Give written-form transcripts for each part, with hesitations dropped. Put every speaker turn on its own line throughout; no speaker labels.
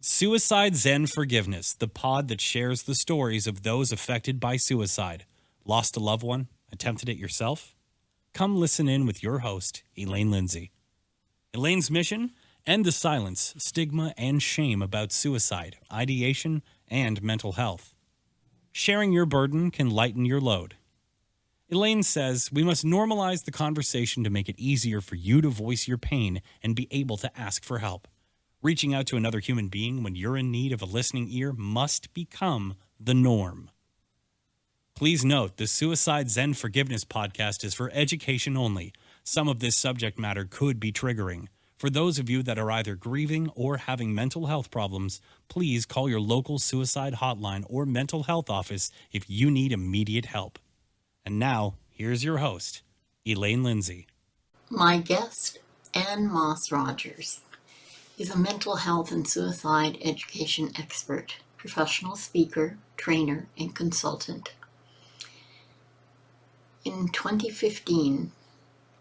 Suicide Zen Forgiveness, the pod that shares the stories of those affected by suicide. Lost a loved one? Attempted it yourself? Come listen in with your host, Elaine Lindsay. Elaine's mission? End the silence, stigma, and shame about suicide, ideation, and mental health. Sharing your burden can lighten your load. Elaine says we must normalize the conversation to make it easier for you to voice your pain and be able to ask for help. Reaching out to another human being when you're in need of a listening ear must become the norm. Please note, the Suicide Zen Forgiveness podcast is for education only. Some of this subject matter could be triggering. For those of you that are either grieving or having mental health problems, please call your local suicide hotline or mental health office if you need immediate help. And now, here's your host, Elaine Lindsay.
My guest, AnneMoss Rogers, is a mental health and suicide education expert, professional speaker, trainer, and consultant. In 2015,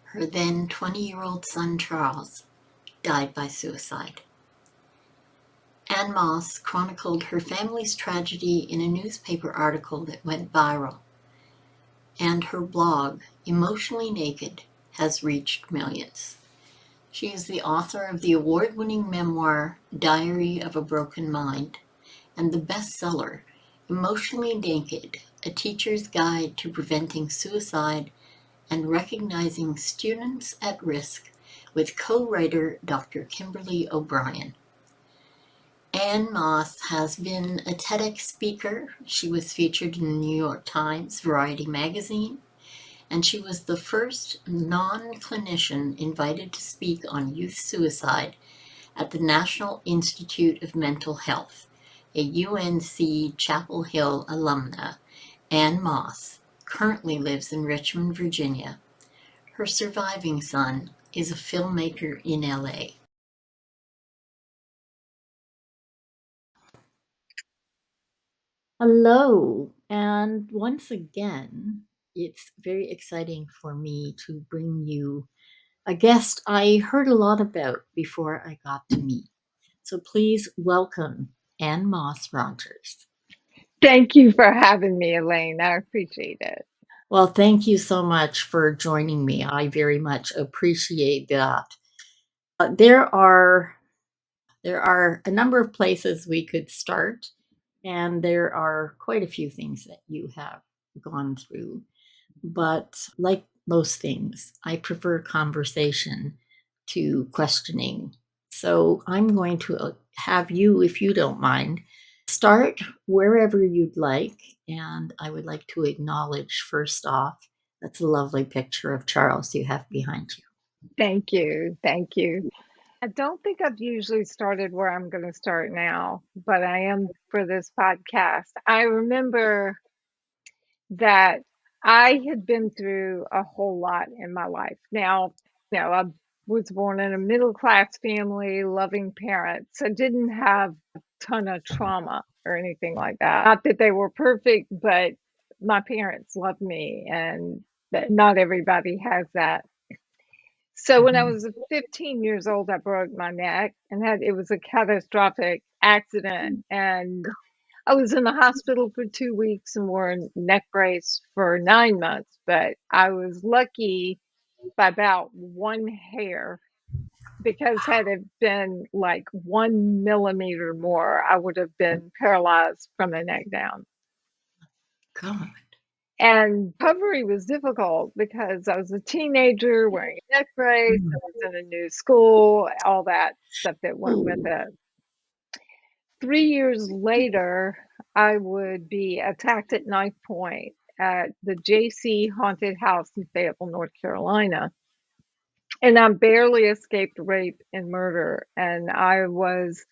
her then 20-year-old son Charles died by suicide. AnneMoss chronicled her family's tragedy in a newspaper article that went viral, and her blog, Emotionally Naked, has reached millions. She is the author of the award-winning memoir, Diary of a Broken Mind, and the bestseller, Emotionally Naked, A Teacher's Guide to Preventing Suicide and Recognizing Students at Risk, with co-writer Dr. Kimberly O'Brien. AnneMoss has been a TEDx speaker. She was featured in the New York Times, Variety magazine, and she was the first non-clinician invited to speak on youth suicide at the National Institute of Mental Health. A UNC Chapel Hill alumna, AnneMoss, currently lives in Richmond, Virginia. Her surviving son is a filmmaker in LA. Hello, and once again, it's very exciting for me to bring you a guest I heard a lot about before I got to meet. So please welcome AnneMoss Rogers.
Thank you for having me, Elaine. I appreciate it.
Well, thank you so much for joining me. I very much appreciate that. There are a number of places we could start, and there are quite a few things that you have gone through. But like most things, I prefer conversation to questioning. So I'm going to have you, if you don't mind, start wherever you'd like. And I would like to acknowledge, first off, that's a lovely picture of Charles you have behind you.
Thank you. Thank you. I don't think I've usually started where I'm going to start now, but I am for this podcast. I remember that I had been through a whole lot in my life. Now, I was born in a middle-class family, loving parents. I didn't have a ton of trauma or anything like that. Not that they were perfect, but my parents loved me, and that not everybody has that. So when I was 15 years old, I broke my neck and it was a catastrophic accident. And I was in the hospital for 2 weeks and wore a neck brace for 9 months. But I was lucky by about one hair, because had it been like 1 millimeter more, I would have been paralyzed from the neck down.
God.
And recovery was difficult because I was a teenager wearing a neck brace, I was in a new school, all that stuff that went with it. 3 years later, I would be attacked at knife point at the JC Haunted House in Fayetteville, North Carolina. And I barely escaped rape and murder. And I was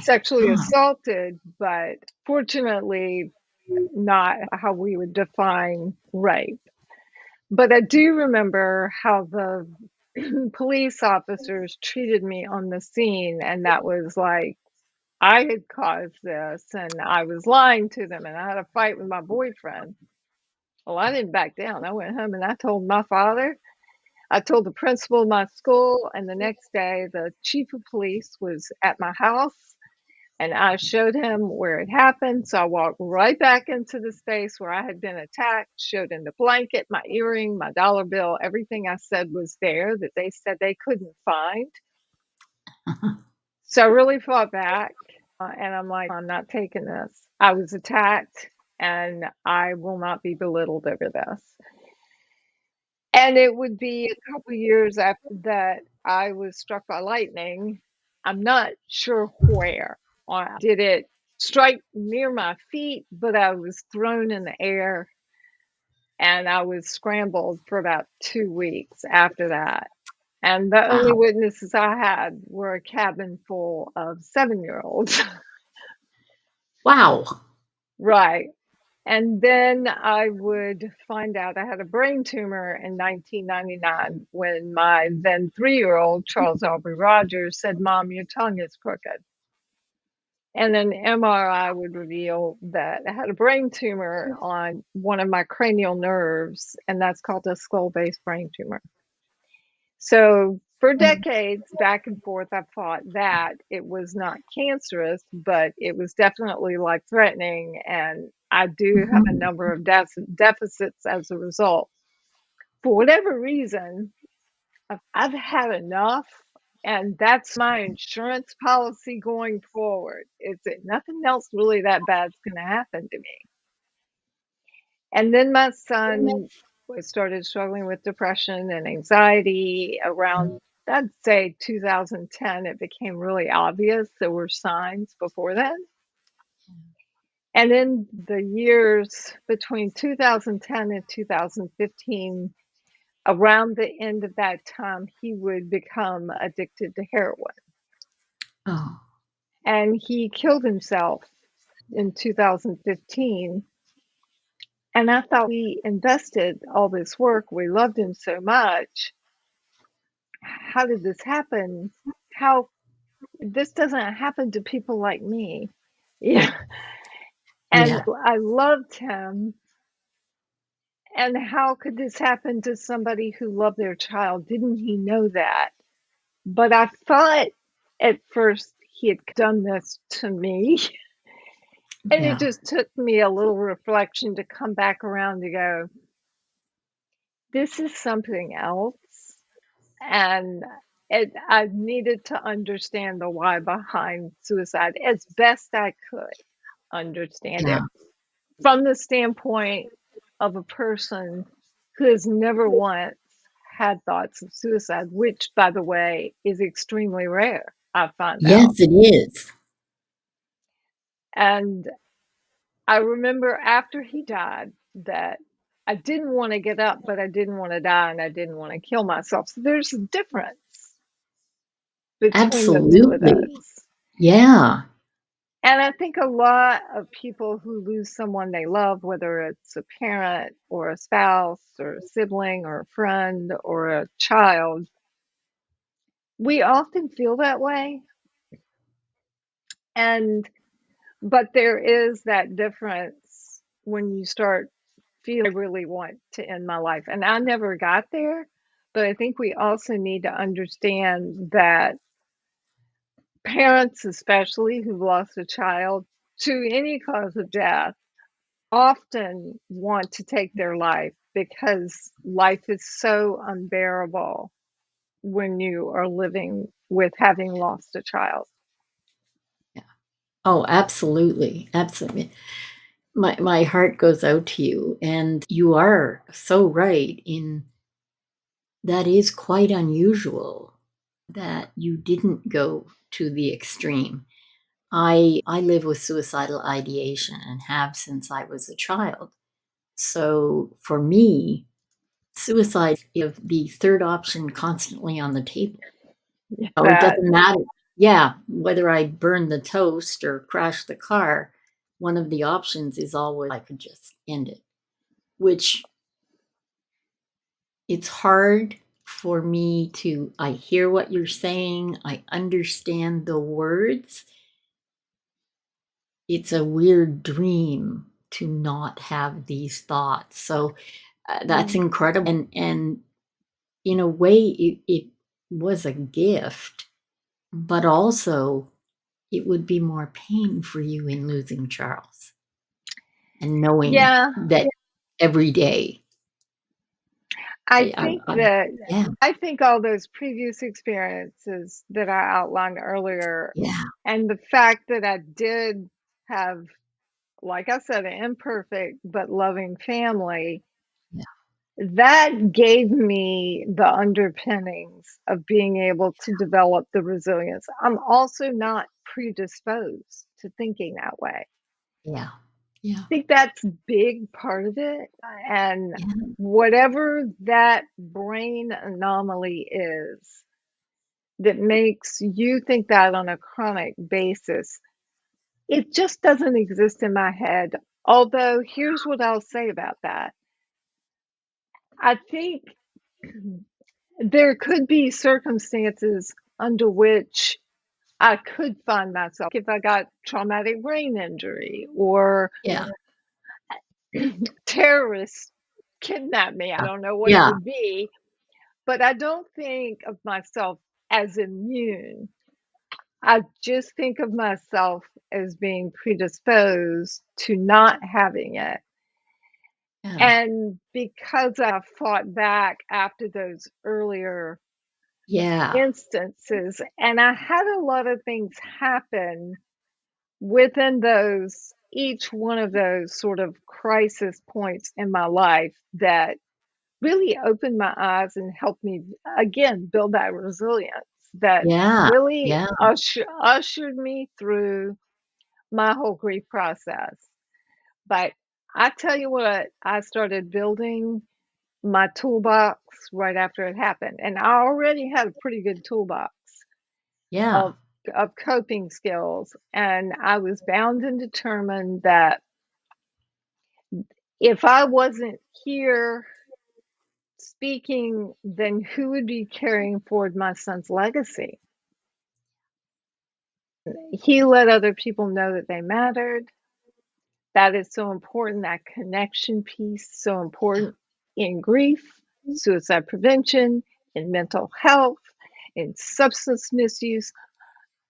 sexually assaulted, but fortunately, not how we would define rape. But I do remember how the police officers treated me on the scene, and that was like I had caused this, and I was lying to them, and I had a fight with my boyfriend. Well, I didn't back down. I went home and I told my father. I told the principal of my school, and the next day the chief of police was at my house. And I showed him where it happened. So I walked right back into the space where I had been attacked, showed him the blanket, my earring, my dollar bill, everything I said was there that they said they couldn't find. So I really fought back. And I'm like, I'm not taking this. I was attacked and I will not be belittled over this. And it would be a couple years after that I was struck by lightning. I'm not sure where. Did it strike near my feet? But I was thrown in the air and I was scrambled for about 2 weeks after that. And the only
Wow.
witnesses I had were a cabin full of 7-year-olds.
Wow.
Right. And then I would find out I had a brain tumor in 1999 when my then 3-year-old Charles Aubrey Rogers said, "Mom, your tongue is crooked." And an MRI would reveal that I had a brain tumor on one of my cranial nerves, and that's called a skull-based brain tumor. So for decades, back and forth, I fought that it was not cancerous, but it was definitely life-threatening, and I do have a number of deficits as a result. For whatever reason, I've had enough, and that's my insurance policy going forward. It's that nothing else really that bad's going to happen to me. And then my son started struggling with depression and anxiety around, I'd say 2010. It became really obvious. There were signs before then. And in the years between 2010 and 2015, around the end of that time, he would become addicted to heroin.
Oh.
And he killed himself in 2015. And I thought, we invested all this work. We loved him so much. How did this happen? How this doesn't happen to people like me. Yeah. And
Yeah.
I loved him. And how could this happen to somebody who loved their child? Didn't he know that? But I thought at first he had done this to me. And it
Yeah.
just took me a little reflection to come back around to go, this is something else. And I needed to understand the why behind suicide as best I could understand
Yeah.
it from the standpoint of a person who has never once had thoughts of suicide, which, by the way, is extremely rare, I find
Yes,
out.
it is.
And I remember after he died that I didn't want to get up, but I didn't want to die, and I didn't want to kill myself. So there's a difference between the two of
Absolutely.
those.
Yeah.
And I think a lot of people who lose someone they love, whether it's a parent or a spouse or a sibling or a friend or a child, we often feel that way. But there is that difference when you start feeling, I really want to end my life. And I never got there, but I think we also need to understand that parents, especially who've lost a child to any cause of death, often want to take their life because life is so unbearable when you are living with having lost a child.
Yeah. Oh, absolutely. Absolutely. My heart goes out to you, and you are so right in that is quite unusual that you didn't go to the extreme. I live with suicidal ideation and have since I was a child. So for me, suicide is the third option constantly on the table. Oh, it
That
doesn't matter. Yeah, whether I burn the toast or crash the car, one of the options is always I could just end it, which it's hard for me to I hear what you're saying, I understand the words. It's a weird dream to not have these thoughts. So that's
mm,
incredible. And in a way, it was a gift, but also it would be more pain for you in losing Charles and knowing
Yeah,
that every day.
I think that
Yeah,
I think all those previous experiences that I outlined earlier,
yeah,
and the fact that I did have, like I said, an imperfect but loving family,
yeah,
that gave me the underpinnings of being able to develop the resilience. I'm also not predisposed to thinking that way.
yeah, yeah,
I think that's a big part of it. And
yeah,
whatever that brain anomaly is that makes you think that on a chronic basis, it just doesn't exist in my head. Although, here's what I'll say about that. I think there could be circumstances under which I could find myself if I got traumatic brain injury or
yeah,
terrorists kidnap me. I don't know what it
yeah,
would be, but I don't think of myself as immune. I just think of myself as being predisposed to not having it.
yeah,
And because I fought back after those earlier
yeah,
instances, and I had a lot of things happen within those, each one of those sort of crisis points in my life that really opened my eyes and helped me again build that resilience that
yeah,
really
yeah,
ushered me through my whole grief process. But I tell you what, I started building my toolbox right after it happened. And I already had a pretty good toolbox
yeah,
of coping skills. And I was bound and determined that if I wasn't here speaking, then who would be carrying forward my son's legacy? He let other people know that they mattered. That is so important, that connection piece, so important in grief, suicide prevention, in mental health, in substance misuse.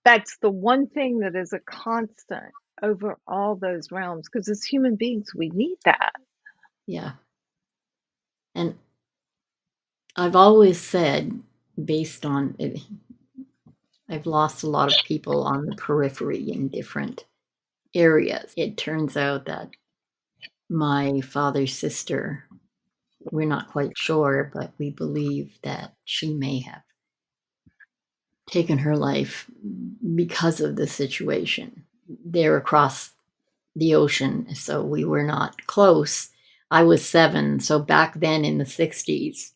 That's the one thing that is a constant over all those realms because as human beings, we need that.
yeah. And I've always said, based on it, I've lost a lot of people on the periphery in different areas. It turns out that my father's sister, we're not quite sure, but we believe that she may have taken her life because of the situation. They're across the ocean, so we were not close. I was 7, so back then in the 60s,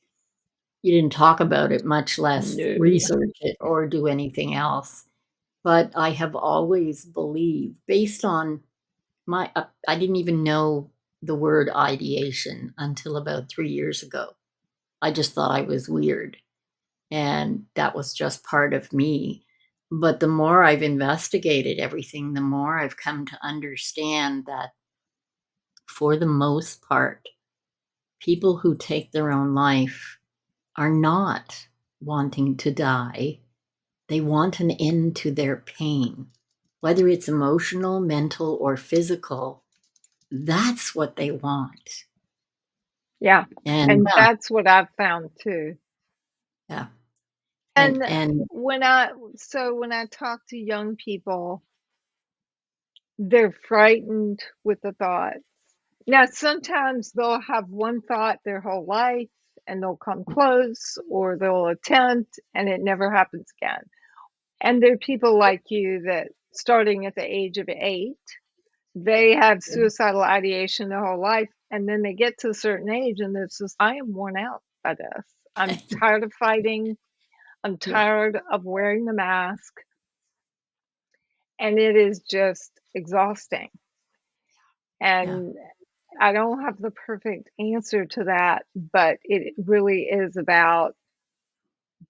you didn't talk about it, much less
No.
research it or do anything else. But I have always believed, based on my, I didn't even know the word ideation until about 3 years ago. I just thought I was weird. And that was just part of me. But the more I've investigated everything, the more I've come to understand that for the most part, people who take their own life are not wanting to die. They want an end to their pain, whether it's emotional, mental, or physical. That's what they want.
Yeah.
And
And that's what I've found too.
yeah,
And
and
when I talk to young people, they're frightened with the thought. Now, sometimes they'll have one thought their whole life and they'll come close or they'll attempt and it never happens again. And there are people like you that starting at the age of 8, they have suicidal ideation their whole life. And then they get to a certain age and it's just, I am worn out by this. I'm tired of fighting. I'm
yeah,
tired of wearing the mask. And it is just exhausting.
yeah,
And I don't have the perfect answer to that, but it really is about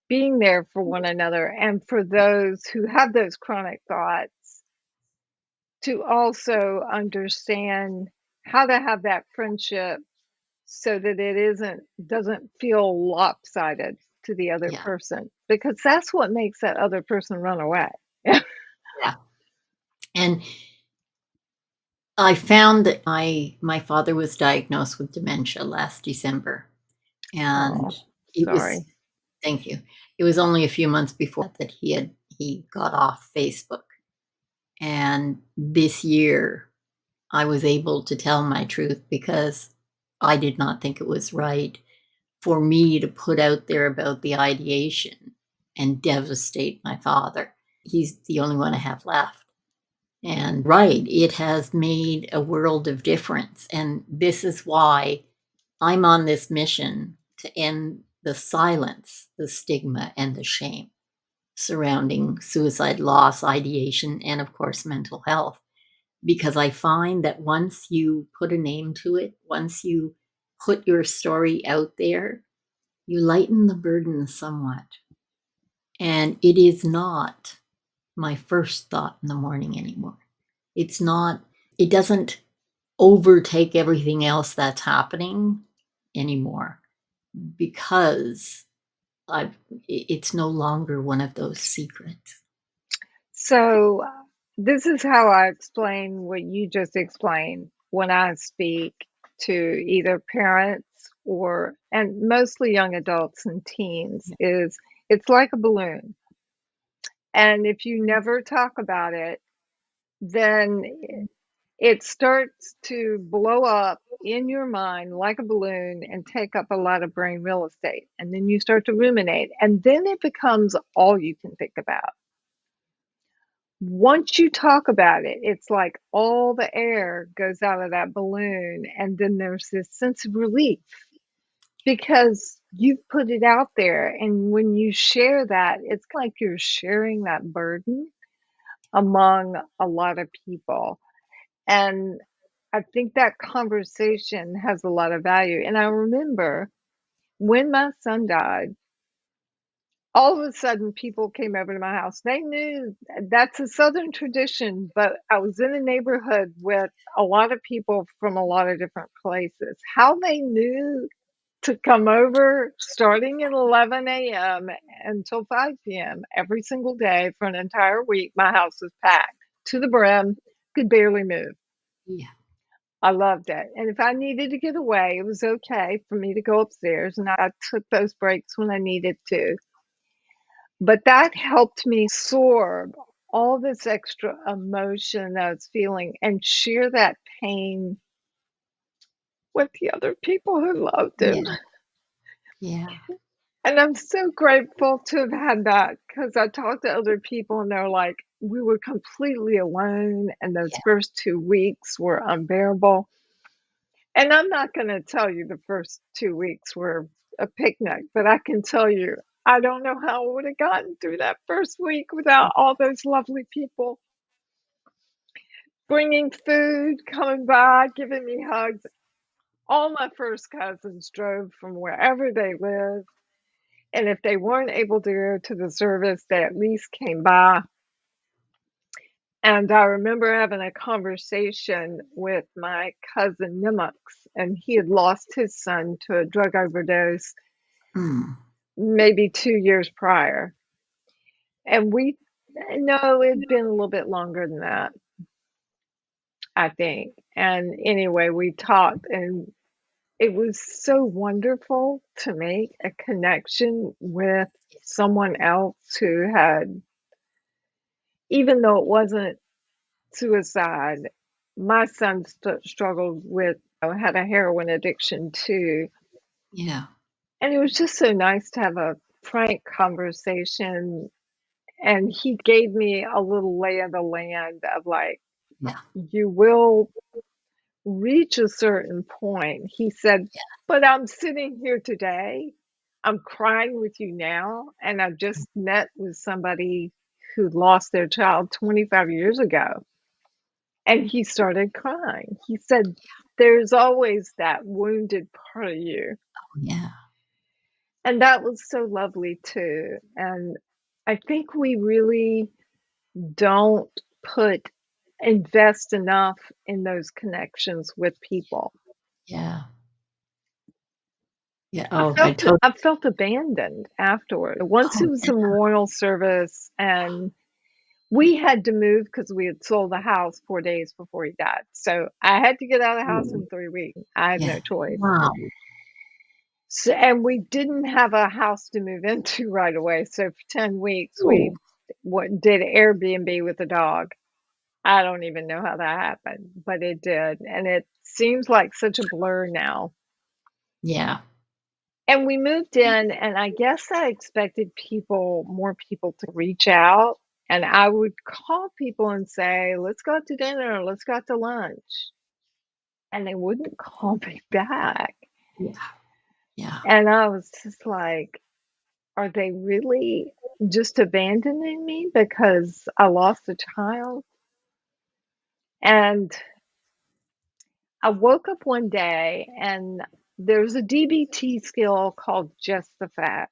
being there for one another and for those who have those chronic thoughts to also understand how to have that friendship so that it doesn't feel lopsided to the other
yeah,
person because that's what makes that other person run away.
yeah. And I found that my father was diagnosed with dementia last December, and
Oh,
it was
sorry.
thank you. It was only a few months before that he got off Facebook. And this year, I was able to tell my truth because I did not think it was right for me to put out there about the ideation and devastate my father. He's the only one I have left. And right, it has made a world of difference. And this is why I'm on this mission to end the silence, the stigma, and the shame surrounding suicide, loss, ideation, and of course, mental health. Because I find that once you put a name to it, once you put your story out there, you lighten the burden somewhat. And it is not my first thought in the morning anymore. It's not, it doesn't overtake everything else that's happening anymore because it's no longer one of those secrets.
So, this is how I explain what you just explained when I speak to either parents and mostly young adults and teens,
Yeah.
is it's like a balloon. And if you never talk about it, then it starts to blow up in your mind like a balloon and take up a lot of brain real estate. And then you start to ruminate, and then it becomes all you can think about. Once you talk about it, it's like all the air goes out of that balloon, and then there's this sense of relief because you've put it out there. And when you share that, it's like you're sharing that burden among a lot of people. And I think that conversation has a lot of value. And I remember when my son died, all of a sudden people came over to my house. They knew that's a Southern tradition, but I was in a neighborhood with a lot of people from a lot of different places. How they knew to come over starting at 11 a.m. until 5 p.m. every single day for an entire week, my house was packed to the brim, could barely move.
Yeah.
I loved it. And if I needed to get away, it was okay for me to go upstairs, and I took those breaks when I needed to. But that helped me absorb all this extra emotion that I was feeling and share that pain with the other people who loved him.
Yeah. Yeah.
And I'm so grateful to have had that because I talked to other people and they're like, we were completely alone, and those
Yeah.
first 2 weeks were unbearable. And I'm not going to tell you the first 2 weeks were a picnic, but I can tell you, I don't know how I would have gotten through that first week without all those lovely people bringing food, coming by, giving me hugs. All my first cousins drove from wherever they lived. And if they weren't able to go to the service, they at least came by. And I remember having a conversation with my cousin Nimux, and he had lost his son to a drug overdose
Mm.
maybe 2 years prior. And no, it'd been a little bit longer than that, I think. And anyway, we talked, and it was so wonderful to make a connection with someone else who had, even though it wasn't suicide, my son struggled with, had a heroin addiction too.
Yeah.
And it was just so nice to have a frank conversation. And he gave me a little lay of the land of like,
Yeah.
you will reach a certain point. He said, but I'm sitting here today. I'm crying with you now. And I just met with somebody who lost their child 25 years ago. And he started crying. He said, there's always that wounded part of you.
Yeah.
And that was so lovely too. And I think we really don't invest enough in those connections with people.
Yeah. Yeah.
I
Oh, I
felt
totally.
I felt abandoned afterward. Once
Oh,
it was the memorial service and We had to move because we had sold the house 4 days before he died. So I had to get out of the house in 3 weeks. I had
Yeah.
no choice.
Wow.
So, and we didn't have a house to move into right away. So for 10 weeks,
Ooh.
we did Airbnb with the dog. I don't even know how that happened, but it did. And it seems like such a blur now.
Yeah.
And we moved in, and I guess I expected more people to reach out. And I would call people and say, let's go out to dinner, let's go out to lunch. And they wouldn't call me back.
Yeah. Yeah.
And I was just like, are they really just abandoning me because I lost a child? And I woke up one day and there's a DBT skill called Just the Facts.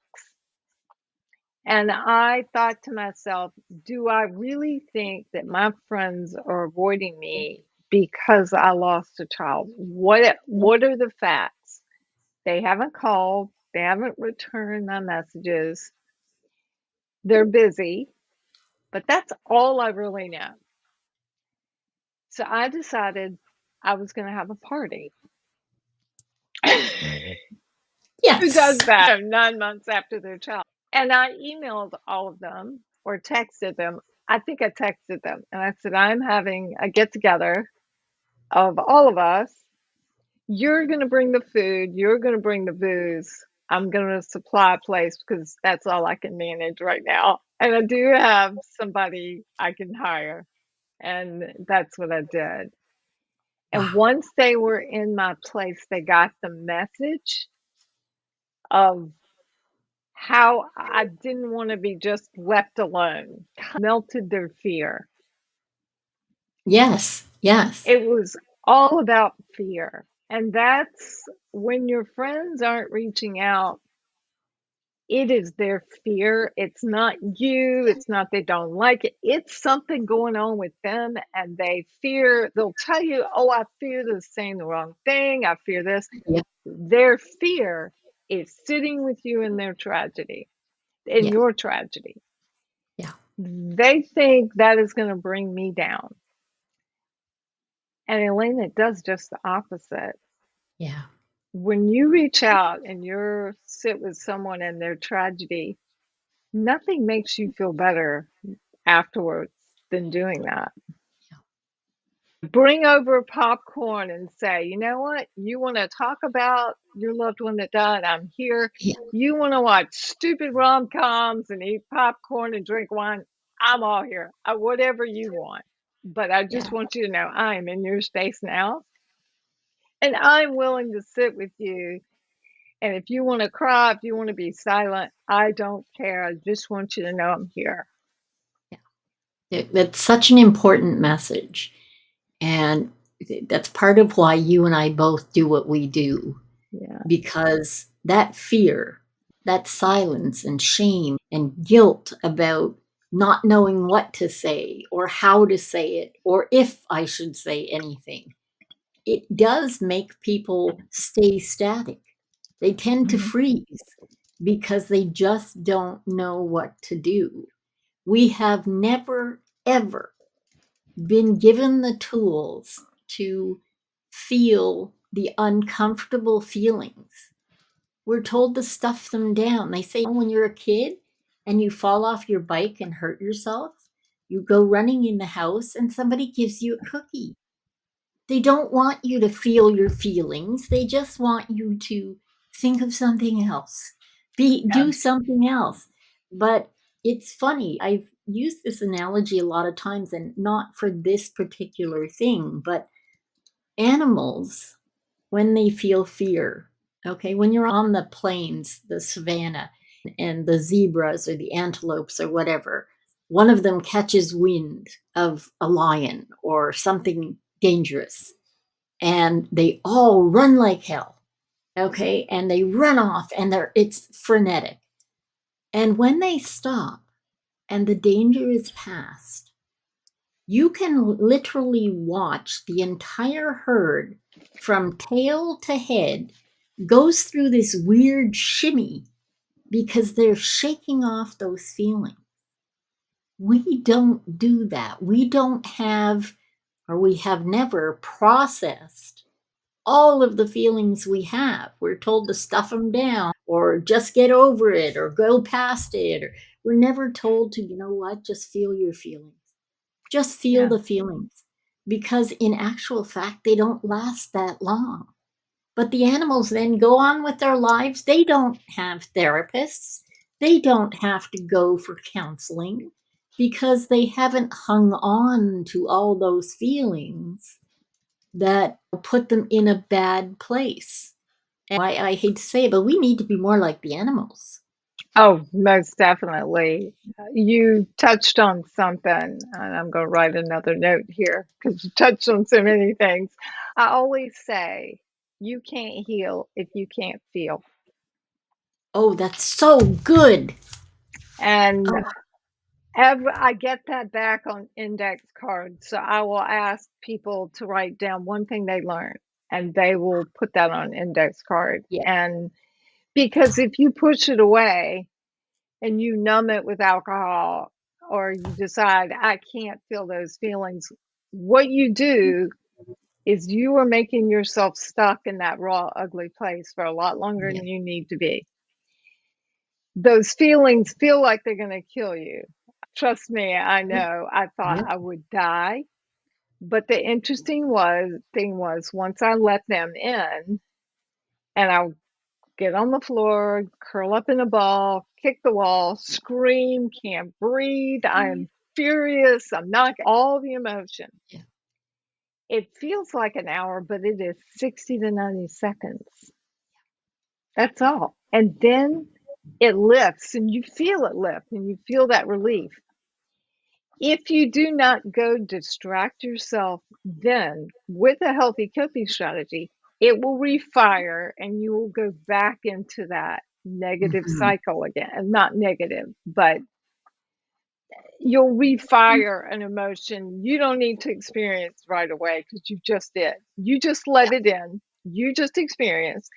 And I thought to myself, do I really think that my friends are avoiding me because I lost a child? What are the facts? They haven't called, they haven't returned my messages. They're busy, but that's all I really know. So I decided I was going to have a party. Who does
Yes.
that 9 months after their child? And I emailed all of them or texted them. I think I texted them and I said, I'm having a get together of all of us. You're going to bring the food, you're going to bring the booze. I'm going to supply a place because that's all I can manage right now. And I do have somebody I can hire. And that's what I did. And
Wow.
once they were in my place, they got the message of how I didn't want to be just left alone. Melted their fear.
Yes. Yes.
It was all about fear. And that's when your friends aren't reaching out, it is their fear. It's not you. It's not they don't like it. It's something going on with them and they fear. They'll tell you, oh, I fear this saying the wrong thing. I fear this.
Yeah.
Their fear is sitting with you in their tragedy, in
Yeah.
your tragedy.
Yeah.
They think that is going to bring me down. And Elaine, it does just the opposite.
Yeah.
When you reach out and you sit with someone in their tragedy, nothing makes you feel better afterwards than doing that. Bring over popcorn and say, you know what? You want to talk about your loved one that died? I'm here.
Yeah.
You want to watch stupid rom-coms and eat popcorn and drink wine? I'm all here. Whatever you want. But I just
Yeah.
want you to know I am in your space now. And I'm willing to sit with you. And if you want to cry, if you want to be silent, I don't care. I just want you to know I'm here.
That's such an important message. And that's part of why you and I both do what we do,
Yeah.
because that fear, that silence and shame and guilt about not knowing what to say or how to say it or if I should say anything, it does make people stay static. They tend to freeze because they just don't know what to do. We have never, ever been given the tools to feel the uncomfortable feelings. We're told to stuff them down. They say when you're a kid and you fall off your bike and hurt yourself, you go running in the house and somebody gives you a cookie. They don't want you to feel your feelings. They just want you to think of something else. Do something else. But it's funny. I've used this analogy a lot of times and not for this particular thing, but animals, when they feel fear, okay, when you're on the plains, the savannah, and the zebras or the antelopes or whatever, one of them catches wind of a lion or something dangerous and they all run like hell, okay, and they run off and it's frenetic, and when they stop and the danger is past, you can literally watch the entire herd from tail to head goes through this weird shimmy because they're shaking off those feelings. We don't do that. We don't have, or we have never processed all of the feelings we have. We're told to stuff them down or just get over it or go past it. Or we're never told to, you know what, just feel your feelings. Just feel
Yeah.
the feelings. Because in actual fact, they don't last that long. But the animals then go on with their lives. They don't have therapists. They don't have to go for counseling because they haven't hung on to all those feelings that put them in a bad place. And I hate to say it, but we need to be more like the animals.
Oh, most definitely. You touched on something, and I'm going to write another note here because you touched on so many things. I always say, you can't heal if you can't feel.
Oh, that's so good.
And
Oh,
I get that back on index cards. So I will ask people to write down one thing they learned, and they will put that on index card.
yeah,
And because if you push it away and you numb it with alcohol, or you decide I can't feel those feelings, what you do is you are making yourself stuck in that raw, ugly place for a lot longer
yeah,
than you need to be. Those feelings feel like they're going to kill you. Trust me, I
yeah,
know. I thought
yeah.
I would die. But the interesting thing was once I let them in, and I get on the floor, curl up in a ball, kick the wall, scream, can't breathe, I'm furious, I'm not all the emotion.
Yeah.
It feels like an hour, but it is 60 to 90 seconds. That's all. And then it lifts and you feel it lift and you feel that relief. If you do not go distract yourself then with a healthy coping strategy, it will refire and you will go back into that negative
Mhm.
cycle again. Not negative, but you'll refire an emotion you don't need to experience right away because you just did. You just let
Yeah,
it in, you just experienced.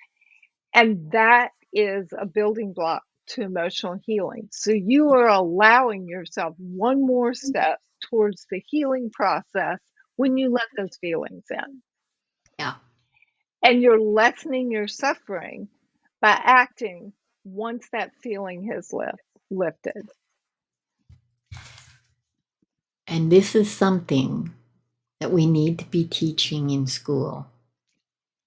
And that is a building block to emotional healing. So you are allowing yourself one more step towards the healing process when you let those feelings in.
yeah.
And you're lessening your suffering by acting once that feeling has lifted.
And this is something that we need to be teaching in school,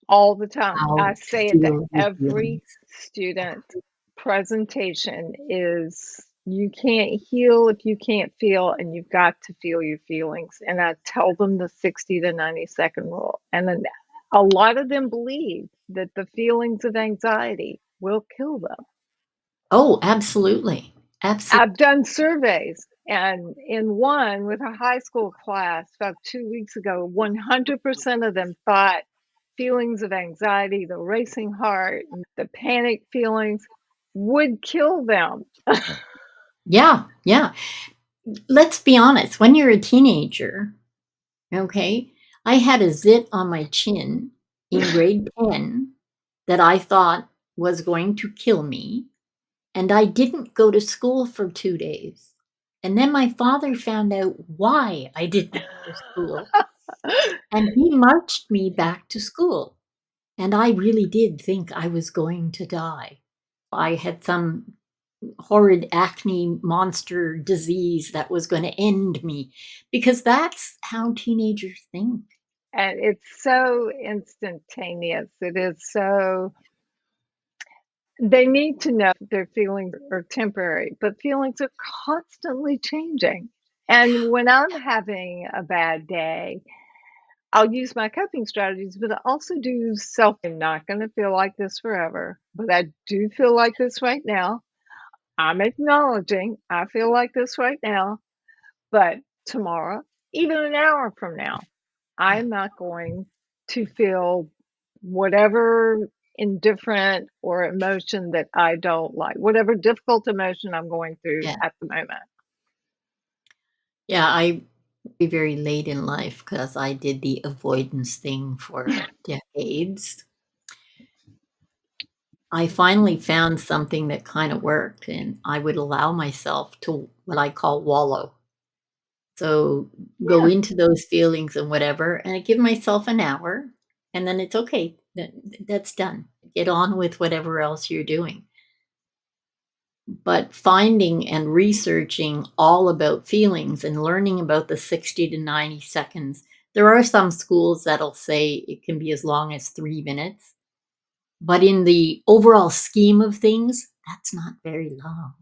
All the time.
how
I
to
say it to
feel your
every
feelings.
student presentation is you can't heal if you can't feel, and you've got to feel your feelings. And I tell them the 60 to 90-second rule. And then a lot of them believe that the feelings of anxiety will kill them.
Oh, absolutely. Absolutely.
I've done surveys, and in one with a high school class about 2 weeks ago, 100% of them thought feelings of anxiety, the racing heart, the panic feelings would kill them.
Yeah, yeah. Let's be honest. When you're a teenager, okay, I had a zit on my chin in grade 10 that I thought was going to kill me. And I didn't go to school for 2 days. And then my father found out why I didn't go to school, and he marched me back to school. And I really did think I was going to die. I had some horrid acne monster disease that was going to end me because that's how teenagers think.
And it's so instantaneous. It is so, they need to know their feelings are temporary, but feelings are constantly changing. And when I'm having a bad day, I'll use my coping strategies, but I also do I'm not going to feel like this forever, but I do feel like this right now. I'm acknowledging I feel like this right now, but tomorrow, even an hour from now,
Yeah,
I'm not going to feel whatever indifferent or emotion that I don't like, whatever difficult emotion I'm going through
yeah,
at the moment.
yeah. I very late in life because I did the avoidance thing for decades. I finally found something that kind of worked, and I would allow myself to what I call wallow. So go into those feelings and whatever, and I give myself an hour, and then it's okay. That's done. Get on with whatever else you're doing. But finding and researching all about feelings and learning about the 60 to 90 seconds, there are some schools that'll say it can be as long as 3 minutes. But in the overall scheme of things, that's not very long.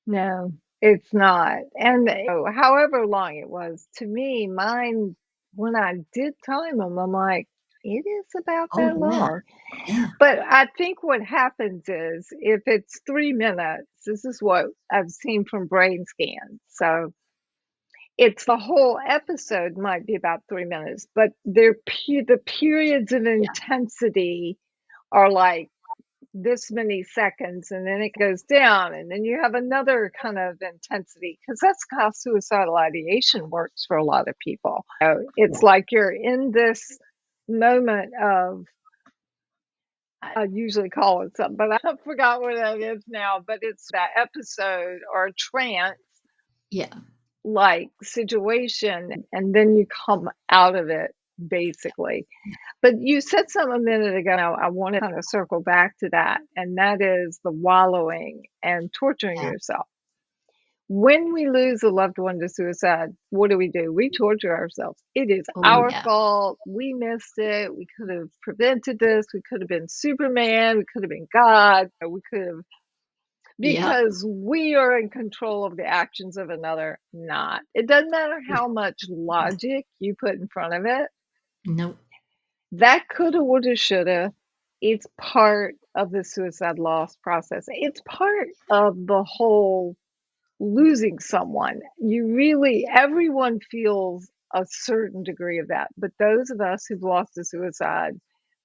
No, it's not. And however long it was, to me, mine, when I did time them, I'm like, it is about
Oh,
that
yeah.
long.
Yeah.
But I think what happens is if it's 3 minutes, this is what I've seen from brain scans. So it's the whole episode might be about 3 minutes, but the periods of intensity are like this many seconds, and then it goes down, and then you have another kind of intensity, because that's how suicidal ideation works for a lot of people. It's like you're in this moment of, I usually call it something, but I forgot what that is now, but it's that episode or trance
Yeah.
like situation, and then you come out of it basically. But you said something a minute ago, I want to kind of circle back to that, and that is the wallowing and torturing
Yeah.
yourself. When we lose a loved one to suicide, what do? We torture ourselves. It is
Oh,
our
yeah.
fault. We missed it. We could have prevented this. We could have been Superman. We could have been God. We could have,
Yeah.
because we are in control of the actions of another, not. It doesn't matter how much logic you put in front of it.
Nope.
That coulda, woulda, shoulda. It's part of the suicide loss process. It's part of the whole losing someone. Everyone feels a certain degree of that, but those of us who've lost to suicide,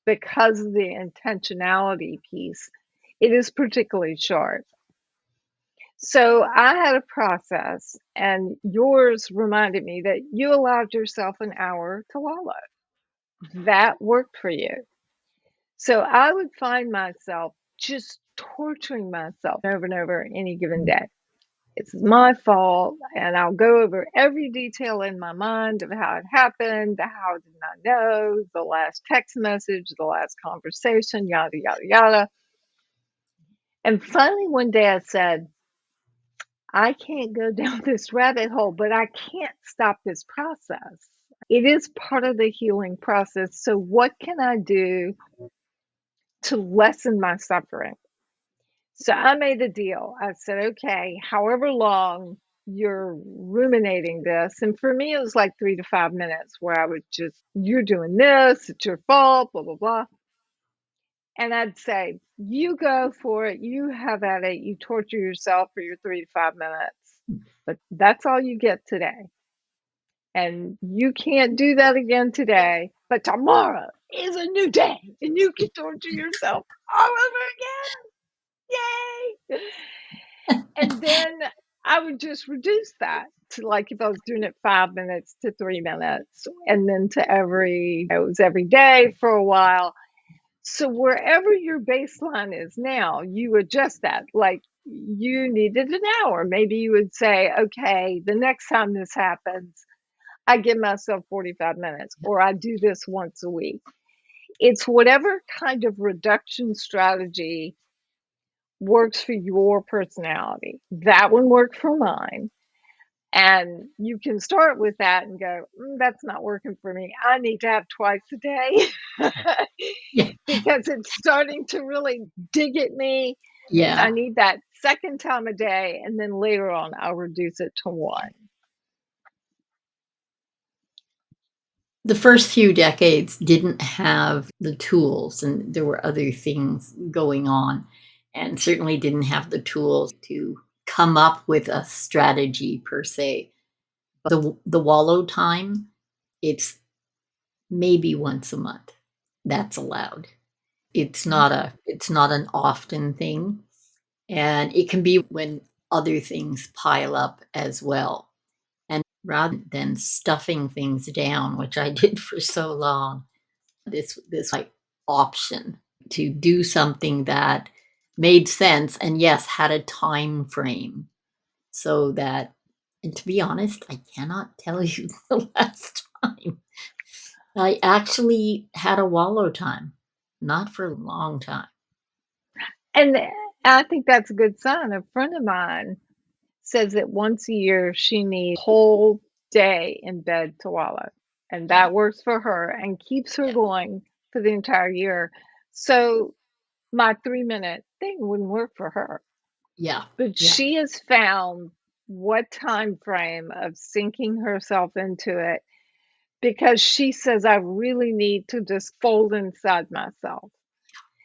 because of the intentionality piece, it is particularly sharp. So I had a process, and yours reminded me that you allowed yourself an hour to wallow. That worked for you. So I would find myself just torturing myself over and over any given day. It's my fault, and I'll go over every detail in my mind of how it happened, how did I know, the last text message, the last conversation, yada, yada, yada. And finally, one day I said, I can't go down this rabbit hole, but I can't stop this process. It is part of the healing process. So, what can I do to lessen my suffering? So I made a deal. I said, okay, however long you're ruminating this, and for me, it was like 3 to 5 minutes where I would just, you're doing this, it's your fault, blah, blah, blah. And I'd say, you go for it, you have at it, you torture yourself for your 3 to 5 minutes, but that's all you get today. And you can't do that again today, but tomorrow is a new day, and you can torture yourself all over again. Yay! And then I would just reduce that to, like, if I was doing it 5 minutes to 3 minutes, and then to it was every day for a while. So wherever your baseline is now, you adjust that. Like, you needed an hour. Maybe you would say, okay, the next time this happens, I give myself 45 minutes, or I do this once a week. It's whatever kind of reduction strategy works for your personality. That one worked for mine. And you can start with that and go, that's not working for me. I need to have twice a day
Yeah.
because it's starting to really dig at me.
Yeah.
I need that second time a day. And then later on, I'll reduce it to one.
The first few decades didn't have the tools, and there were other things going on, and certainly didn't have the tools to come up with a strategy per se. The wallow time, it's maybe once a month. That's allowed. It's not an often thing, and it can be when other things pile up as well. And rather than stuffing things down, which I did for so long, this like option to do something that made sense and yes, had a time frame so that And to be honest, I cannot tell you the last time. I actually had a wallow time, not for a long time.
And I think that's a good sign. A friend of mine says that once a year she needs a whole day in bed to wallow. And
Yeah,
that works for her and keeps her
yeah,
going for the entire year. So my 3-minute thing wouldn't work for her.
yeah,
But
yeah,
she has found what time frame of sinking herself into it, because she says, I really need to just fold inside myself.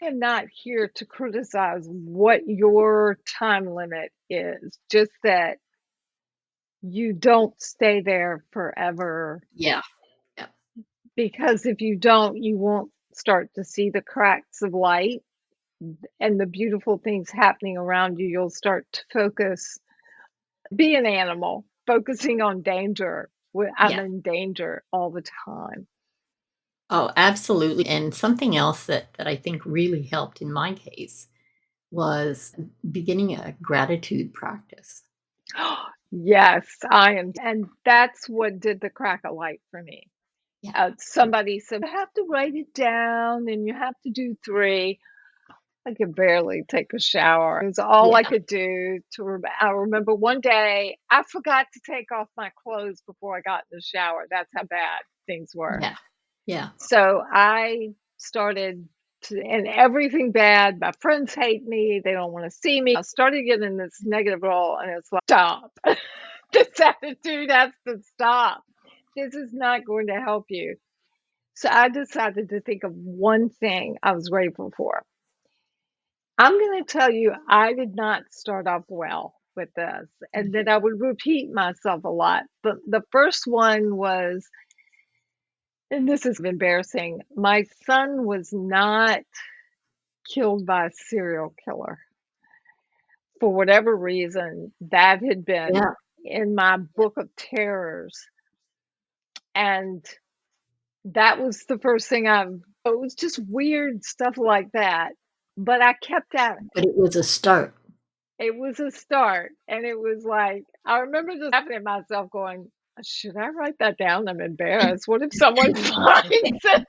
I am not here to criticize what your time limit is, just that you don't stay there forever,
yeah, yeah,
because if you don't, you won't start to see the cracks of light and the beautiful things happening around you. You'll start to focus, be an animal, focusing on danger. I'm
yeah.
in danger all the time.
Oh, absolutely. And something else that I think really helped in my case was beginning a gratitude practice.
Yes, I am. And that's what did the crack of light for me.
Yeah,
Somebody said, you have to write it down and you have to do 3. I could barely take a shower. It was all I
yeah,
could do to I remember one day I forgot to take off my clothes before I got in the shower. That's how bad things were.
yeah, yeah.
So I started to, and everything bad. My friends hate me. They don't want to see me. I started getting this negative role, and it's like, stop. This attitude has to stop. This is not going to help you. So I decided to think of one thing I was grateful for. I'm going to tell you, I did not start off well with this, and then I would repeat myself a lot. But the first one was, and this is embarrassing, my son was not killed by a serial killer. For whatever reason, that had been
Yeah,
in my book of terrors. And that was the first thing it was just weird stuff like that. But I kept at it.
but it was a start.
It was a start. And it was like, I remember just laughing at myself going, should I write that down? I'm embarrassed. What if someone finds it?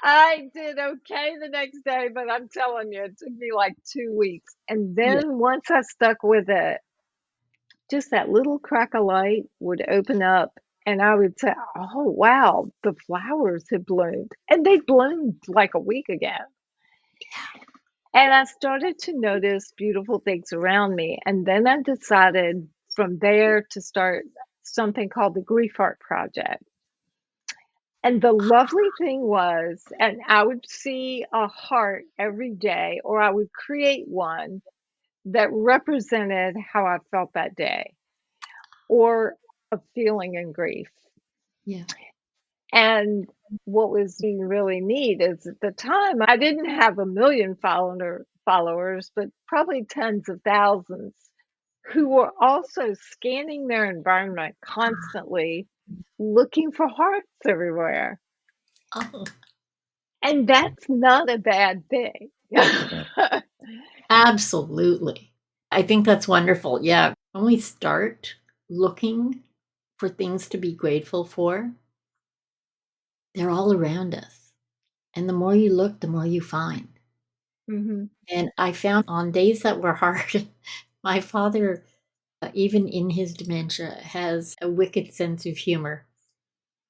I did okay the next day, but I'm telling you, it took me like 2 weeks. And
Yeah,
then once I stuck with it, just that little crack of light would open up and I would say, oh, wow, the flowers have bloomed. And they bloomed like a week ago. And I started to notice beautiful things around me. And then I decided from there to start something called the Grief Heart Project. And the lovely thing was, and I would see a heart every day, or I would create one that represented how I felt that day, or a feeling in grief.
yeah.
And what was really neat is at the time, I didn't have a million followers, but probably tens of thousands who were also scanning their environment constantly, looking for hearts everywhere.
Oh,
And that's not a bad thing.
absolutely. I think that's wonderful. Yeah. When we start looking for things to be grateful for, they're all around us. And the more you look, the more you find.
Mhm.
And I found on days that were hard, my father, even in his dementia, has a wicked sense of humor.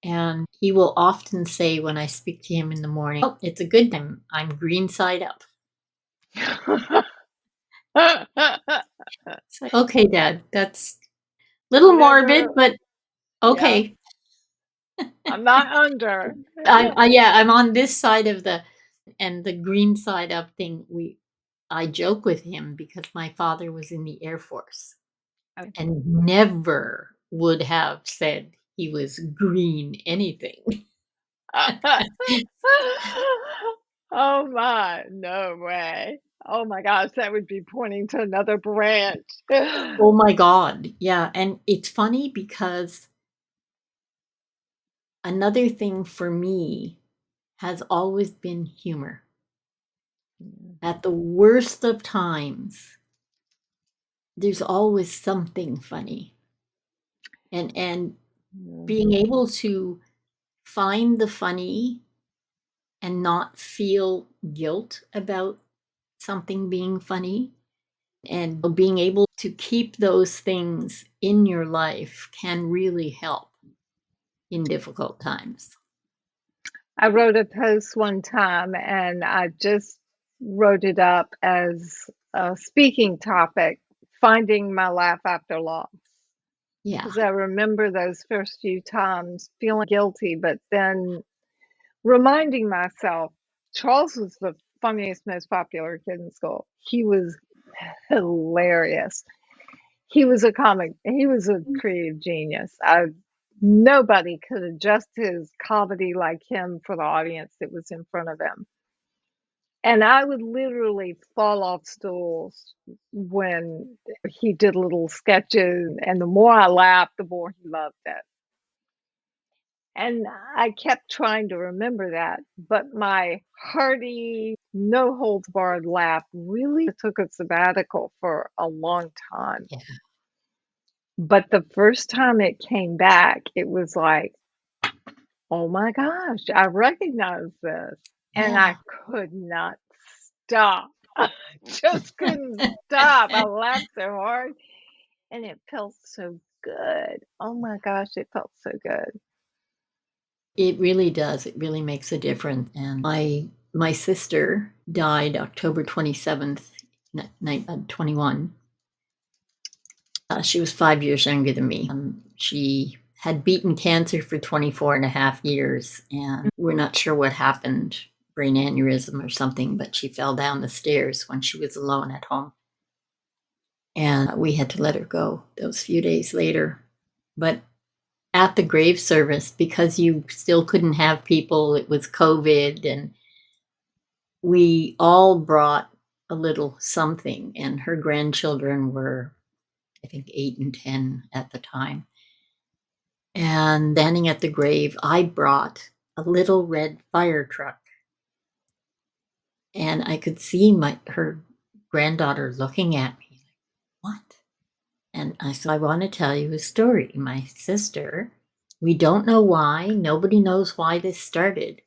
And he will often say when I speak to him in the morning, oh, it's a good time. I'm green side up. It's like, okay, Dad, that's a little morbid,
Whatever.
but
Yeah.
okay.
I'm not under.
Yeah, I'm on this side of the green side up thing. I joke with him because my father was in the Air Force and never would have said he was green anything.
Oh my, no way. Oh my gosh, that would be pointing to another branch.
Oh my God. Yeah. And it's funny because another thing for me has always been humor. At the worst of times, there's always something funny. And being able to find the funny and not feel guilt about something being funny, and being able to keep those things in your life can really help in difficult times.
I wrote a post one time and I just wrote it up as a speaking topic, finding my laugh after loss.
Yeah.
Because I remember those first few times feeling guilty, but then reminding myself, Charles was the funniest, most popular kid in school. He was hilarious. He was a comic, he was a creative genius. Nobody could adjust his comedy like him for the audience that was in front of him. And I would literally fall off stools when he did little sketches, and the more I laughed, the more he loved it. And I kept trying to remember that, but my hearty, no holds barred laugh really took a sabbatical for a long time.
Yeah.
But the first time it came back, it was like, oh my gosh, I recognize this. And
Yeah.
I could not stop. I just couldn't stop. I laughed so hard and it felt so good. Oh my gosh, it felt so good.
It really does. It really makes a difference. And my sister died October 27th, 21. She was 5 years younger than me. She had beaten cancer for 24 and a half years, and we're not sure what happened, brain aneurysm or something, but she fell down the stairs when she was alone at home. And we had to let her go those few days later. But at the grave service, because you still couldn't have people, it was COVID, and we all brought a little something, and her grandchildren were, I think, 8 and 10 at the time. And standing at the grave, I brought a little red fire truck. And I could see her granddaughter looking at me like, what? And I said, I want to tell you a story. My sister, we don't know why, nobody knows why this started.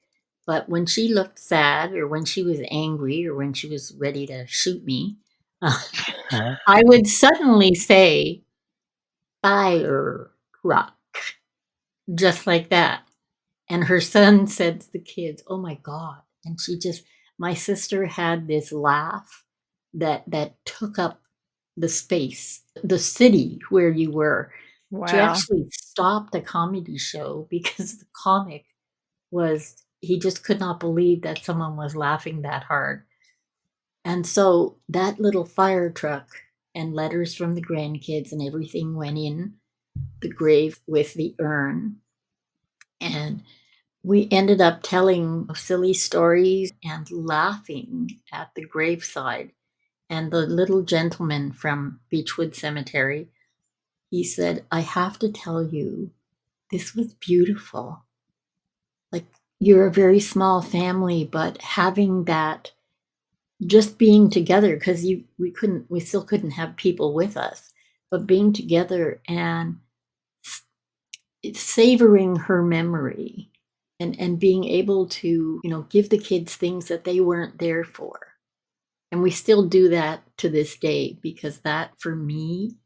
But when she looked sad, or when she was angry, or when she was ready to shoot me, I would suddenly say, fire truck, just like that. And her son said to the kids, oh my God. And my sister had this laugh that took up the space, the city where you were. She
Wow.
actually stopped a comedy show because the comic he just could not believe that someone was laughing that hard. And so that little fire truck and letters from the grandkids and everything went in the grave with the urn. And we ended up telling silly stories and laughing at the graveside. And the little gentleman from Beechwood Cemetery, he said, I have to tell you, this was beautiful. Like, you're a very small family, but having that, just being together, because we still couldn't have people with us, but being together and savoring her memory, and being able to, give the kids things that they weren't there for. And we still do that to this day, because that, for me,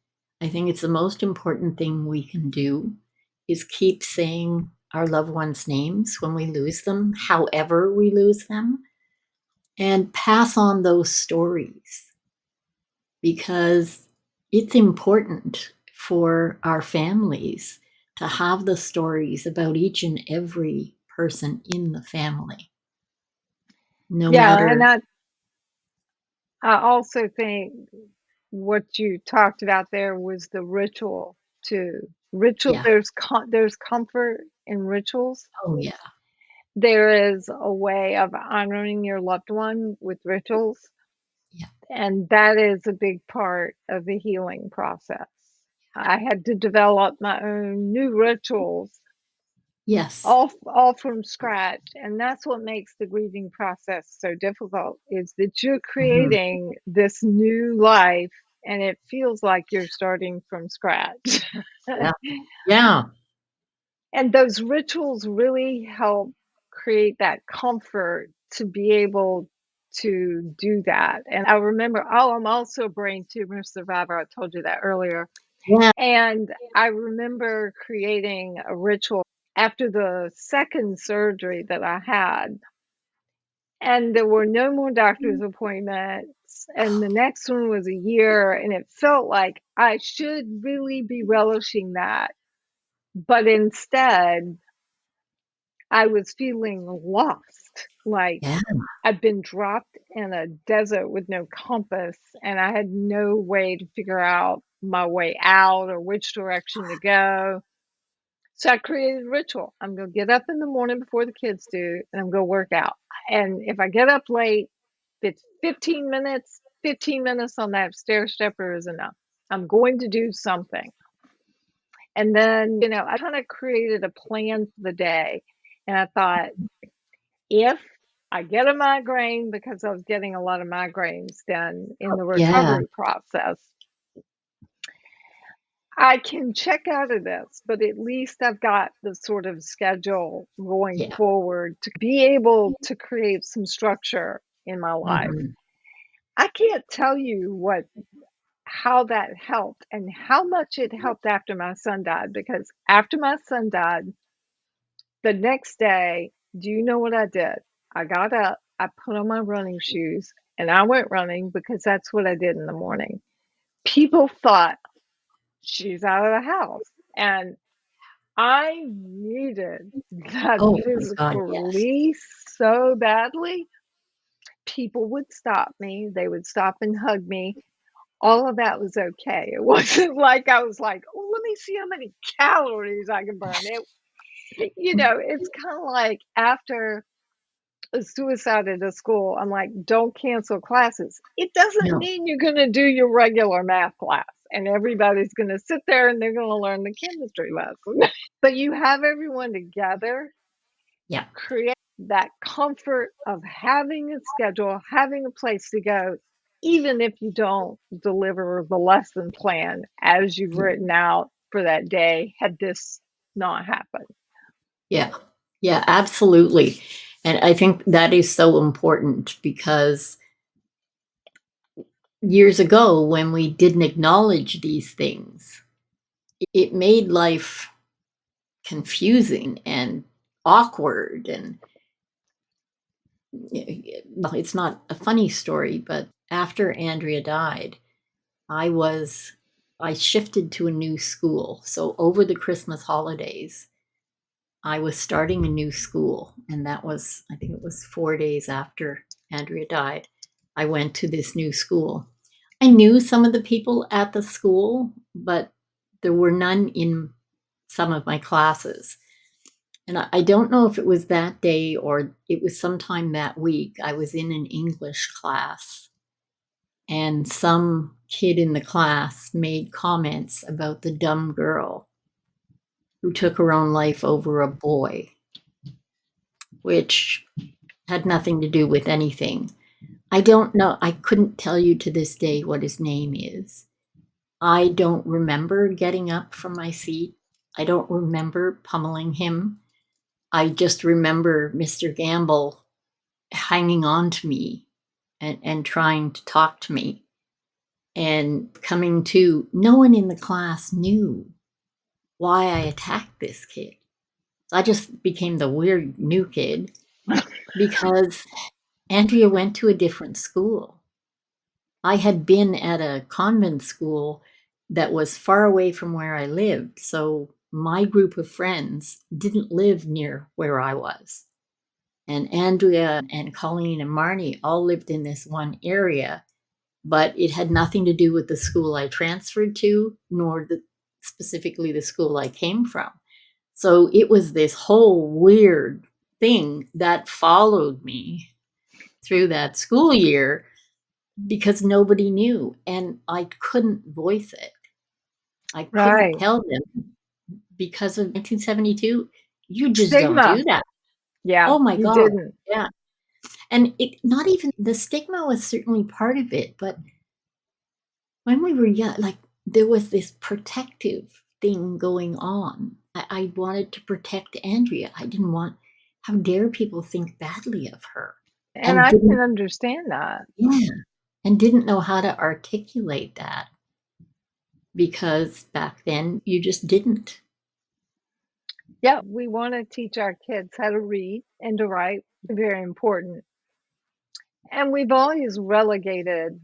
I think it's the most important thing we can do, is keep saying our loved ones' names when we lose them, however we lose them, and pass on those stories, because it's important for our families to have the stories about each and every person in the family. No matter.
And I also think what you talked about there was the ritual too.
Yeah.
There's comfort in rituals.
Oh yeah.
There is a way of honoring your loved one with rituals.
Yeah.
And that is a big part of the healing process. I had to develop my own new rituals,
Yes.
all from scratch. And that's what makes the grieving process so difficult, is that you're creating this new life and it feels like you're starting from scratch.
Yeah. Yeah.
And those rituals really help create that comfort to be able to do that. And I remember, I'm also a brain tumor survivor. I told you that earlier.
Yeah.
And I remember creating a ritual after the second surgery that I had. And there were no more doctor's appointments. And the next one was a year. And it felt like I should really be relishing that. But instead, I was feeling lost. Like
Yeah.
I'd been dropped in a desert with no compass, and I had no way to figure out my way out or which direction to go. So I created a ritual. I'm going to get up in the morning before the kids do, and I'm going to work out. And if I get up late, if it's 15 minutes on that stair stepper is enough. I'm going to do something. And then, I kind of created a plan for the day. And I thought, if I get a migraine, because I was getting a lot of migraines then in the
Yeah.
recovery process, I can check out of this, but at least I've got the sort of schedule going
Yeah.
forward to be able to create some structure in my life.
Mhm.
I can't tell you how that helped and how much it helped after my son died, because after my son died, the next day, do you know what I did? I got up, I put on my running shoes, and I went running because that's what I did in the morning. People thought she's out of the house, and I needed that
Oh my God.
physical
Yes.
release so badly. People would stop me, they would stop and hug me. All of that was okay. It wasn't like I was like, oh, let me see how many calories I can burn. It's kind of like after a suicide at a school, I'm like, don't cancel classes. It doesn't
No.
mean you're going to do your regular math class and everybody's going to sit there and they're going to learn the chemistry lesson. But you have everyone together,
Yeah.
create that comfort of having a schedule, having a place to go, even if you don't deliver the lesson plan as you've written out for that day, had this not happened.
Yeah. Yeah, absolutely. And I think that is so important because years ago, when we didn't acknowledge these things, it made life confusing and awkward. And well, it's not a funny story, but after Andrea died, I shifted to a new school. So over the Christmas holidays, I was starting a new school, and that was, I think it was 4 days after Andrea died. I went to this new school. I knew some of the people at the school, but there were none in some of my classes. And I don't know if it was that day or it was sometime that week. I was in an English class, and some kid in the class made comments about the dumb girl who took her own life over a boy, which had nothing to do with anything. I don't know. I couldn't tell you to this day what his name is. I don't remember getting up from my seat. I don't remember pummeling him. I just remember Mr. Gamble hanging on to me and trying to talk to me and coming to. No one in the class knew why I attacked this kid. So I just became the weird new kid because Andrea went to a different school. I had been at a convent school that was far away from where I lived. So my group of friends didn't live near where I was. And Andrea and Colleen and Marnie all lived in this one area, but it had nothing to do with the school I transferred to, nor specifically the school I came from. So it was this whole weird thing that followed me through that school year because nobody knew and I couldn't voice it. I couldn't
Right.
tell them because of 1972. You just don't
Stigma.
do that.
Yeah,
Oh my
you
God.
didn't.
Yeah. And it not even the stigma was certainly part of it, but when we were young, like there was this protective thing going on. I wanted to protect Andrea. I didn't want, how dare people think badly of her?
And
And
I can
didn't,
understand that.
yeah, and didn't know how to articulate that because back then you just didn't.
Yeah, we want to teach our kids how to read and to write, very important. And we've always relegated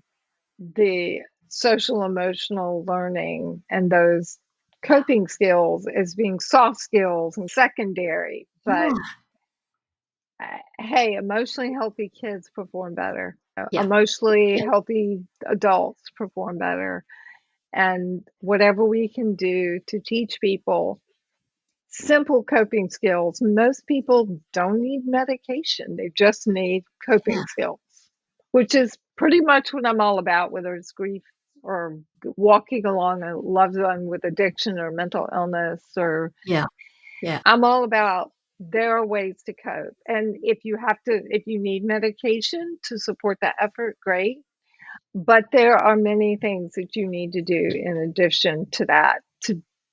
the social emotional learning and those coping skills as being soft skills and secondary. But
Yeah,
hey, emotionally healthy kids perform better.
yeah,
Emotionally
yeah,
healthy adults perform better. And whatever we can do to teach people simple coping skills. Most people don't need medication, they just need
yeah,
coping skills, which is pretty much what I'm all about, whether it's grief or walking along a loved one with addiction or mental illness, or
yeah, yeah,
I'm all about there are ways to cope. And if you need medication to support that effort, great. But there are many things that you need to do in addition to that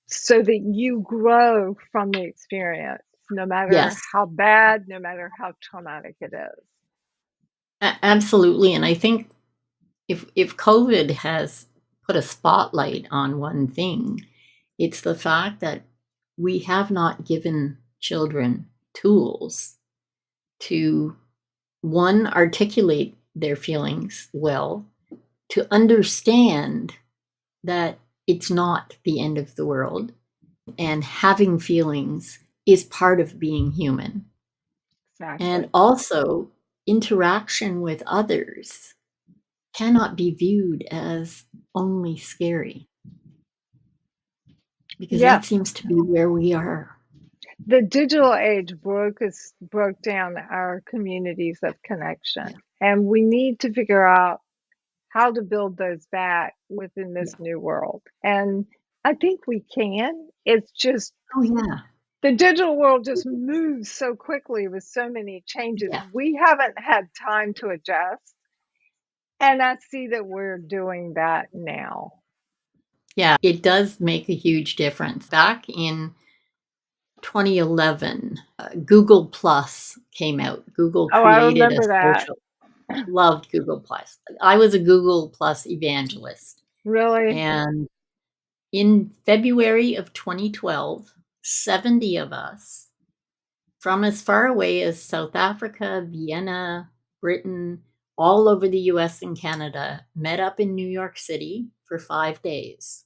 so that you grow from the experience, no matter
yes,
how bad, no matter how traumatic it is.
absolutely. And I think if COVID has put a spotlight on one thing, it's the fact that we have not given children tools to, one, articulate their feelings well, to understand that it's not the end of the world, and having feelings is part of being human. And
Exactly.
also, interaction with others cannot be viewed as only scary, because
Yeah,
that seems to be where we are.
the digital age broke down our communities of
Yeah,
connection, and we need to figure out how to build those back within
yeah.
this new world. And I think we can. It's just
Oh, yeah,
the digital world just moves so quickly with so many changes.
yeah,
We haven't had time to adjust. And I see that we're doing that now.
yeah. It does make a huge difference. Back in 2011, Google Plus came out. Google
Oh, I
created a
remember that.
social, loved Google Plus. I was a Google Plus evangelist.
Really?
And in February of 2012, 70 of us from as far away as South Africa, Vienna, Britain, all over the US and Canada met up in New York City for 5 days.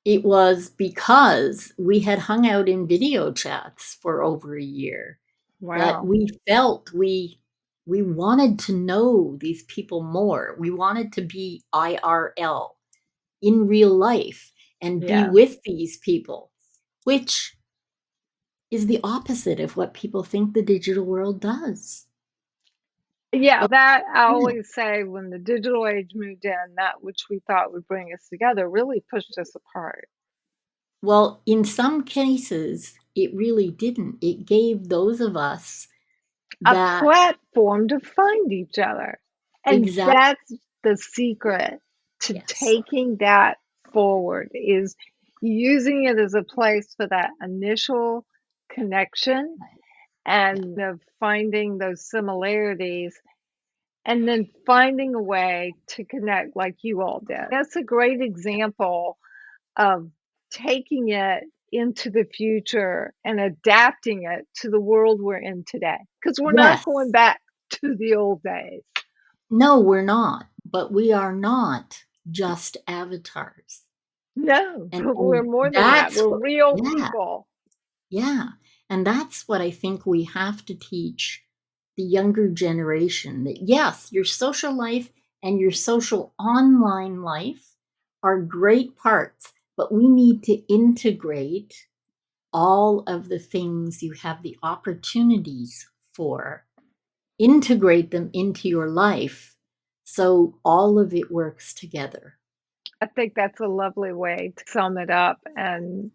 It was because we had hung out in video chats for over a year that
Wow.
we felt we wanted to know these people more. We wanted to be IRL, in real life, and be
Yeah.
with these people, which is the opposite of what people think the digital world does.
Yeah,
Well,
that I
yeah.
always say when the digital age moved in, that which we thought would bring us together really pushed us apart.
Well, in some cases, it really didn't. It gave those of us
A
that
platform to find each other. And
exact,
that's the secret to
yes,
taking that forward is using it as a place for that initial connection
yeah,
and of finding those similarities and then finding a way to connect like you all did. That's a great
yeah.
example of taking it into the future and adapting it to the world we're in today. Because we're not
Yes.
going back to the old days.
No, we're not, but we are not just avatars.
No,
And
we're more than that.
that's
We're
what,
real
yeah,
people.
yeah. And that's what I think we have to teach the younger generation, that yes, your social life and your social online life are great parts, but we need to integrate all of the things you have the opportunities for, integrate them into your life so all of it works together.
I think that's a lovely way to sum it up and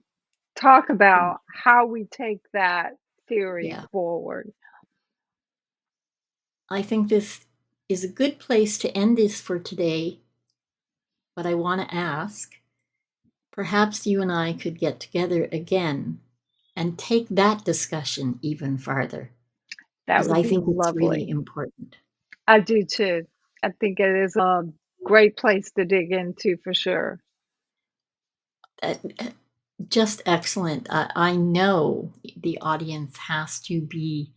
talk
Yeah.
about how we take that theory
Yeah.
forward.
I think this is a good place to end this for today. But I want to ask, perhaps you and I could get together again and take that discussion even farther,
That
because
would
I
be
think it's really
lovely.
important.
I do too. I think it is a great place to dig into for sure.
Uh, just excellent. I know the audience has to be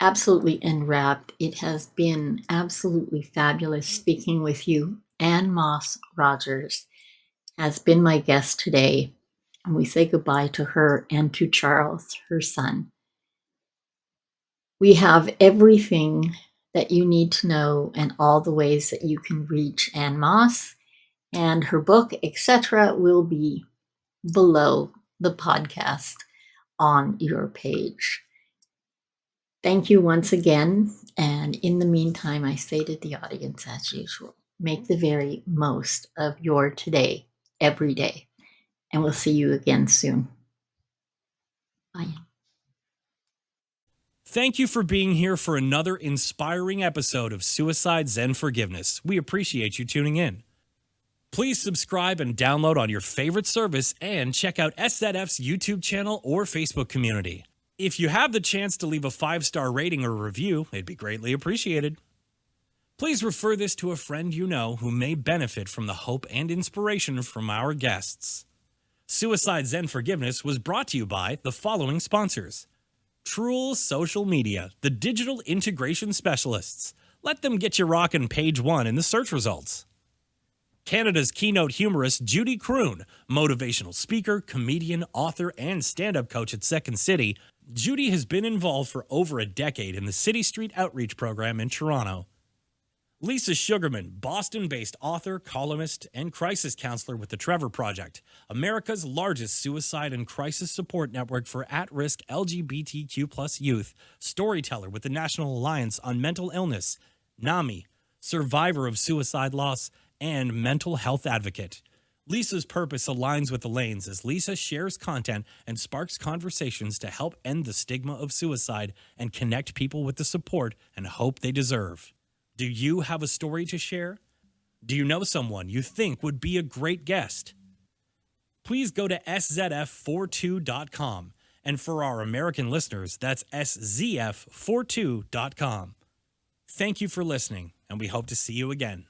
absolutely enwrapped. It has been absolutely fabulous speaking with you. AnneMoss Rogers has been my guest today, and we say goodbye to her and to Charles, her son. We have everything that you need to know and all the ways that you can reach Anne Moss, and her book, etc., will be below the podcast on your page. Thank you once again. And in the meantime, I say to the audience, as usual, make the very most of your today, every day. And we'll see you again soon. Bye.
Thank you for being here for another inspiring episode of Suicide Zen Forgiveness. We appreciate you tuning in. Please subscribe and download on your favorite service and check out SZF's YouTube channel or Facebook community. If you have the chance to leave a 5-star rating or review, it'd be greatly appreciated. Please refer this to a friend you know who may benefit from the hope and inspiration from our guests. Suicide Zen Forgiveness was brought to you by the following sponsors: Truel Social Media, the digital integration specialists. Let them get you rocking page 1 in the search results. Canada's keynote humorist Judy Croon, motivational speaker, comedian, author, and stand-up coach at Second City, Judy has been involved for over a decade in the City Street Outreach Program in Toronto. Lisa Sugarman, Boston-based author, columnist, and crisis counselor with the Trevor Project, America's largest suicide and crisis support network for at-risk LGBTQ+ youth, storyteller with the National Alliance on Mental Illness, NAMI, survivor of suicide loss, and mental health advocate. Lisa's purpose aligns with Elaine's as Lisa shares content and sparks conversations to help end the stigma of suicide and connect people with the support and hope they deserve. Do you have a story to share? Do you know someone you think would be a great guest? Please go to szf42.com. And for our American listeners, that's szf42.com. Thank you for listening, and we hope to see you again.